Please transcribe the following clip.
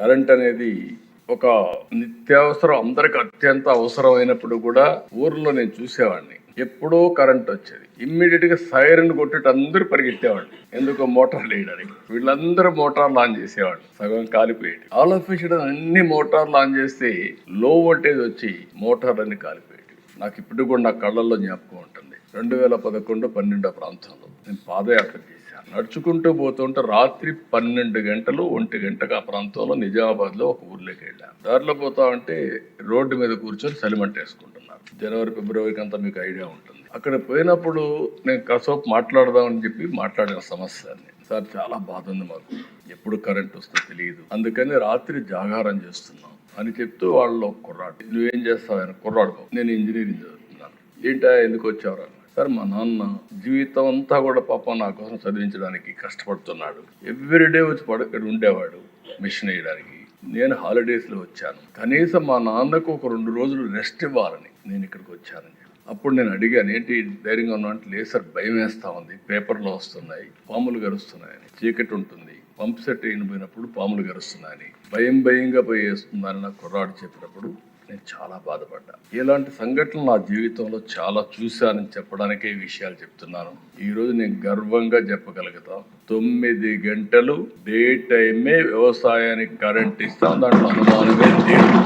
Current అనేది ఒక నిత్యావసరం, అందరికి అత్యంత అవసరమైనప్పుడు కూడా ఊర్లో నేను చూసేవాడిని. ఎప్పుడో కరెంట్ వచ్చేది, ఇమ్మీడియట్ గా సైరన్ కొట్టేట అందరూ పరిగెత్తేవాళ్ళు. ఎందుకో మోటార్లు వేయడానికి. వీళ్ళందరూ మోటార్లు ఆన్ చేసేవాళ్ళు, సగం కాలిపోయేది. ఆల్ ఆఫ్ అన్ని మోటార్లు ఆన్ చేస్తే లో వోల్టేజ్ వచ్చి మోటార్లన్నీ కాలిపోయేది. నాకు ఇప్పుడు కూడా నా కళ్ళల్లో జ్ఞాపకం ఉంటుంది. 2011-12 ప్రాంతంలో నేను పాదయాత్ర చేశాను. నడుచుకుంటూ పోతుంటే రాత్రి 12 గంటలు 1 గంటకు ఆ ప్రాంతంలో నిజామాబాద్ లో ఒక ఊర్లోకి వెళ్ళాను. దారిలో పోతా ఉంటే రోడ్డు మీద కూర్చొని చలిమంట వేసుకుంటున్నారు. జనవరి ఫిబ్రవరికి అంతా మీకు ఐడియా ఉంటుంది. అక్కడ పోయినప్పుడు నేను కాసేపు మాట్లాడదామని చెప్పి మాట్లాడిన సమస్యని, సార్ చాలా బాధ ఉంది మాకు, ఎప్పుడు కరెంట్ వస్తుందో తెలియదు, అందుకని రాత్రి జాగారం చేస్తున్నాం అని చెప్తూ వాళ్ళు కుర్రాడు, నువ్వేం చేస్తావు ఆయన కుర్రాడు, నేను ఇంజనీరింగ్ చదువుతున్నాను. ఏంటా ఎందుకు వచ్చావు? సార్ మా నాన్న జీవితం అంతా కూడా పాపం నా కోసం చదివించడానికి కష్టపడుతున్నాడు. ఎవ్రీడే వచ్చి ఇక్కడ ఉండేవాడు మిషన్ వేయడానికి. నేను హాలిడేస్లో వచ్చాను, కనీసం మా నాన్నకు ఒక 2 రోజులు రెస్ట్ ఇవ్వాలని నేను ఇక్కడికి వచ్చానని. అప్పుడు నేను అడిగాను, ఏంటి ధైర్యంగా ఉన్నా అంటే, లేదు సార్ భయం వేస్తా ఉంది, పేపర్లో వస్తున్నాయి పాములు గరుస్తున్నాయని, చీకటి ఉంటుంది, పంప్ సెట్ అయిపోయినప్పుడు పాములు గరుస్తున్నాయని, భయంగా పోయేస్తుందని నా కుర్రాడు చెప్పినప్పుడు నేను చాలా బాధపడ్డా. ఇలాంటి సంఘటనలు నా జీవితంలో చాలా చూశానని చెప్పడానికే ఈ విషయాలు చెప్తున్నాను. ఈ రోజు నేను గర్వంగా చెప్పగలుగుతాం, 9 గంటలు డే టైమే వ్యవసాయానికి కరెంట్ ఇస్తాం, దాంట్లో అనుమానమే లేదు.